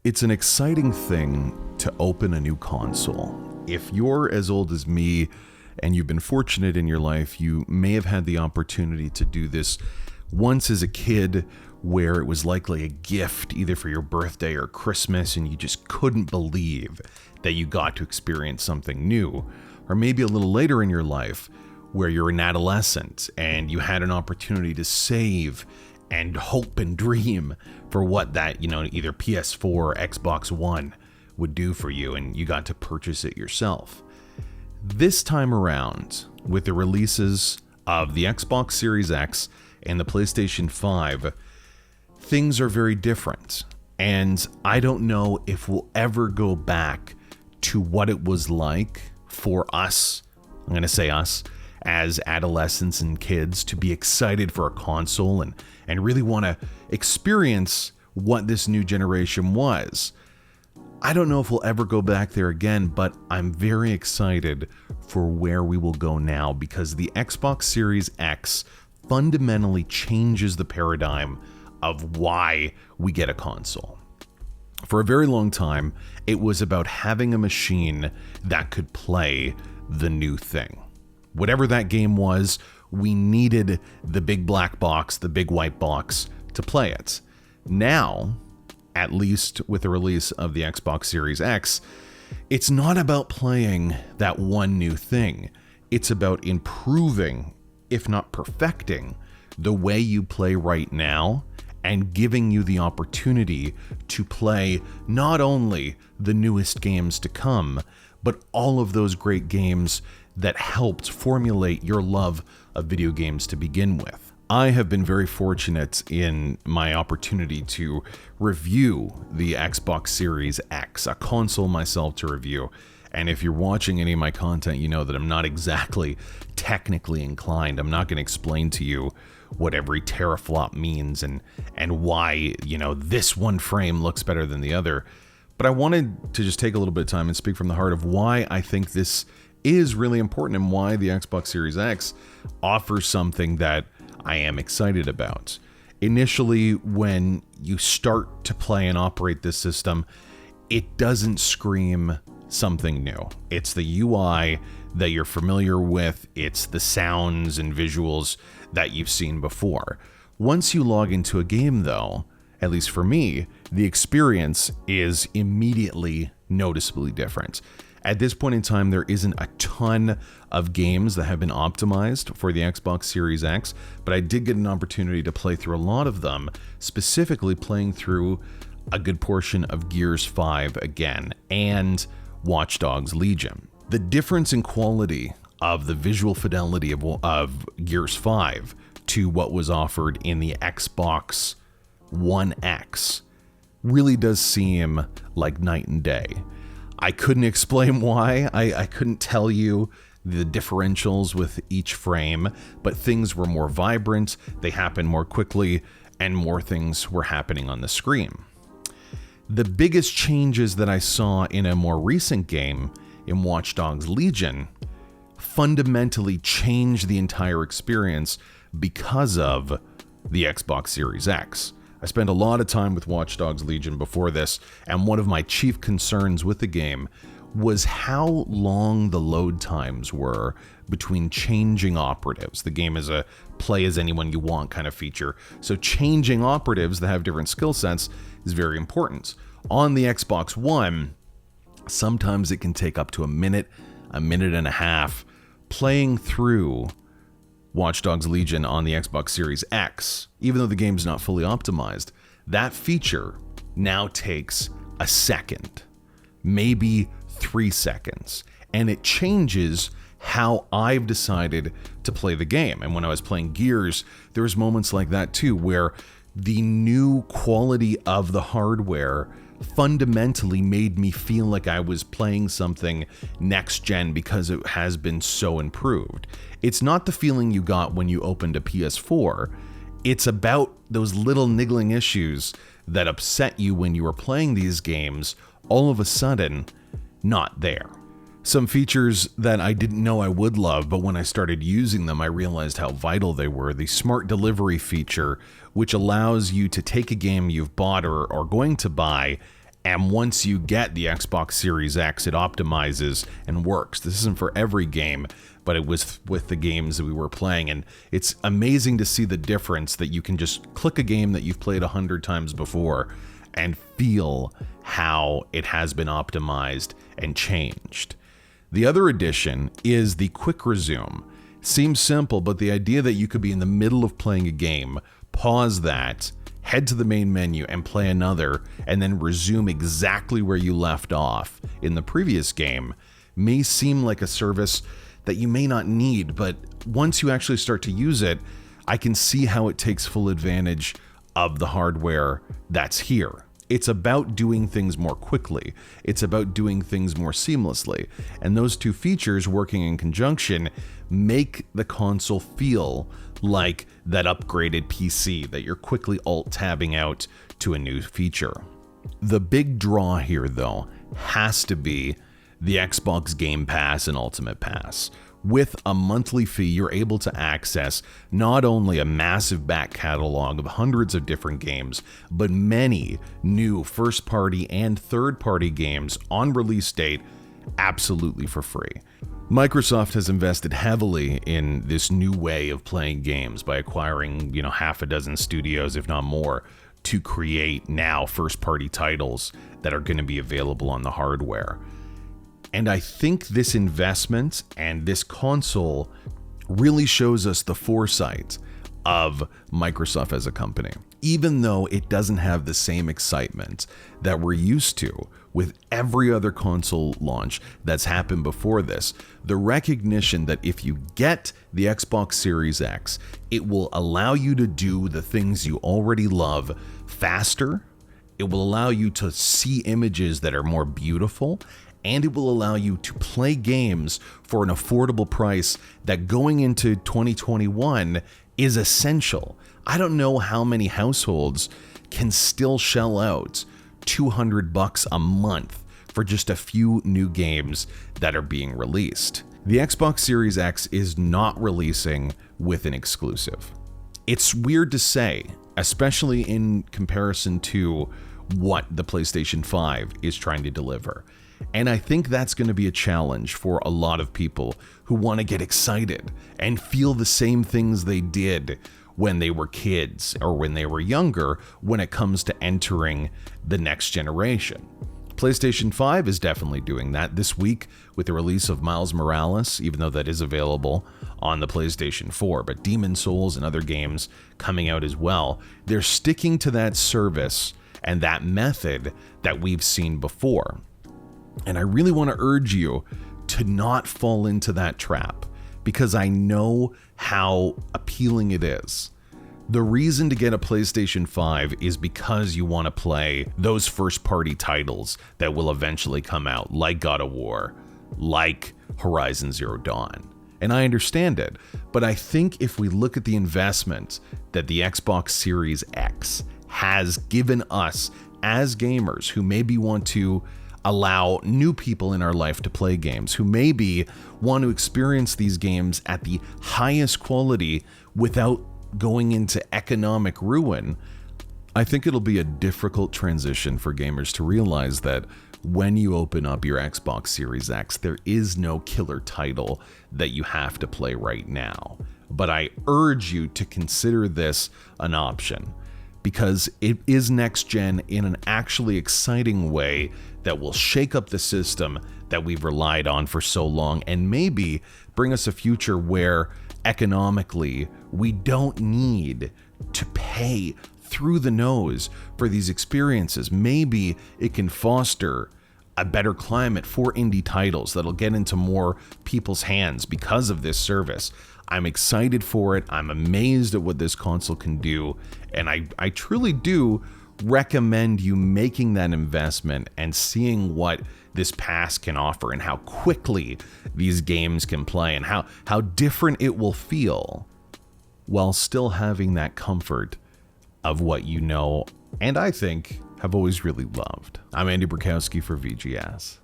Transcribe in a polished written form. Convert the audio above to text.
It's an exciting thing to open a new console. If you're as old as me and you've been fortunate in your life, you may have had the opportunity to do this once as a kid, where it was likely a gift either for your birthday or Christmas and you just couldn't believe that you got to experience something new. Or maybe a little later in your life where you're an adolescent and you had an opportunity to save and hope and dream for what that, either PS4 or Xbox One would do for you, and you got to purchase it yourself. This time around, with the releases of the Xbox Series X and the PlayStation 5, things are very different. And I don't know if we'll ever go back to what it was like for us, I'm going to say us, as adolescents and kids to be excited for a console and really want to experience what this new generation was. I don't know if we'll ever go back there again, but I'm very excited for where we will go now, because the Xbox Series X fundamentally changes the paradigm of why we get a console. For a very long time, it was about having a machine that could play the new thing. Whatever that game was, we needed the big black box, the big white box to play it. Now, at least with the release of the Xbox Series X, it's not about playing that one new thing. It's about improving, if not perfecting, the way you play right now and giving you the opportunity to play not only the newest games to come, but all of those great games that helped formulate your love of video games to begin with. I have been very fortunate in my opportunity to review the Xbox Series X, a console myself to review. And if you're watching any of my content, you know that I'm not exactly technically inclined. I'm not going to explain to you what every teraflop means and why, this one frame looks better than the other. But I wanted to just take a little bit of time and speak from the heart of why I think this is really important and why the Xbox Series X offers something that I am excited about. Initially, when you start to play and operate this system, it doesn't scream something new. It's the UI that you're familiar with. It's the sounds and visuals that you've seen before. Once you log into a game, though, at least for me, the experience is immediately noticeably different. At this point in time, there isn't a ton of games that have been optimized for the Xbox Series X, but I did get an opportunity to play through a lot of them, specifically playing through a good portion of Gears 5 again, and Watch Dogs Legion. The difference in quality of the visual fidelity of Gears 5 to what was offered in the Xbox One X really does seem like night and day. I couldn't explain why. I couldn't tell you the differentials with each frame, but things were more vibrant, they happened more quickly, and more things were happening on the screen. The biggest changes that I saw in a more recent game, in Watch Dogs Legion, fundamentally changed the entire experience because of the Xbox Series X. I spent a lot of time with Watch Dogs Legion before this, and one of my chief concerns with the game was how long the load times were between changing operatives. The game is a play as anyone you want kind of feature, so changing operatives that have different skill sets is very important. On the Xbox One, sometimes it can take up to a minute and a half. Playing through Watch Dogs Legion on the Xbox Series X, even though the game's not fully optimized, that feature now takes a second, maybe 3 seconds, and it changes how I've decided to play the game. And when I was playing Gears, there was moments like that too, where the new quality of the hardware fundamentally made me feel like I was playing something next gen because it has been so improved. It's not the feeling you got when you opened a PS4. It's about those little niggling issues that upset you when you were playing these games, all of a sudden, not there. Some features that I didn't know I would love, but when I started using them, I realized how vital they were. The smart delivery feature, which allows you to take a game you've bought or are going to buy And once you get the Xbox Series X, it optimizes and works. This isn't for every game, but it was with the games that we were playing. And it's amazing to see the difference that you can just click a game that you've played 100 times before and feel how it has been optimized and changed. The other addition is the quick resume. Seems simple, but the idea that you could be in the middle of playing a game, pause that, head to the main menu and play another, and then resume exactly where you left off in the previous game may seem like a service that you may not need, but once you actually start to use it, I can see how it takes full advantage of the hardware that's here. It's about doing things more quickly. It's about doing things more seamlessly. And those two features working in conjunction make the console feel like that upgraded PC that you're quickly alt-tabbing out to a new feature. The big draw here, though, has to be the Xbox Game Pass and Ultimate Pass. With a monthly fee, you're able to access not only a massive back catalog of hundreds of different games, but many new first-party and third-party games on release date absolutely for free. Microsoft has invested heavily in this new way of playing games by acquiring, half a dozen studios, if not more, to create now first-party titles that are going to be available on the hardware. And I think this investment and this console really shows us the foresight of Microsoft as a company. Even though it doesn't have the same excitement that we're used to with every other console launch that's happened before this, the recognition that if you get the Xbox Series X, it will allow you to do the things you already love faster. It will allow you to see images that are more beautiful, and it will allow you to play games for an affordable price that going into 2021 is essential. I don't know how many households can still shell out $200 a month for just a few new games that are being released. The Xbox Series X is not releasing with an exclusive. It's weird to say, especially in comparison to what the PlayStation 5 is trying to deliver. And I think that's going to be a challenge for a lot of people who want to get excited and feel the same things they did when they were kids or when they were younger when it comes to entering the next generation. PlayStation 5 is definitely doing that this week with the release of Miles Morales, even though that is available on the PlayStation 4, but Demon's Souls and other games coming out as well. They're sticking to that service and that method that we've seen before. And I really want to urge you to not fall into that trap because I know how appealing it is. The reason to get a PlayStation 5 is because you want to play those first-party titles that will eventually come out, like God of War, like Horizon Zero Dawn. And I understand it, but I think if we look at the investment that the Xbox Series X has given us as gamers who maybe want to allow new people in our life to play games, who maybe want to experience these games at the highest quality without going into economic ruin, I think it'll be a difficult transition for gamers to realize that when you open up your Xbox Series X, there is no killer title that you have to play right now. But I urge you to consider this an option because it is next gen in an actually exciting way that will shake up the system that we've relied on for so long and maybe bring us a future where economically we don't need to pay through the nose for these experiences. Maybe it can foster a better climate for indie titles that'll get into more people's hands because of this service. I'm excited for it. I'm amazed at what this console can do. And I truly do recommend you making that investment and seeing what this pass can offer and how quickly these games can play and how different it will feel while still having that comfort of what you know and I think have always really loved. I'm Andy Borkowski for VGS.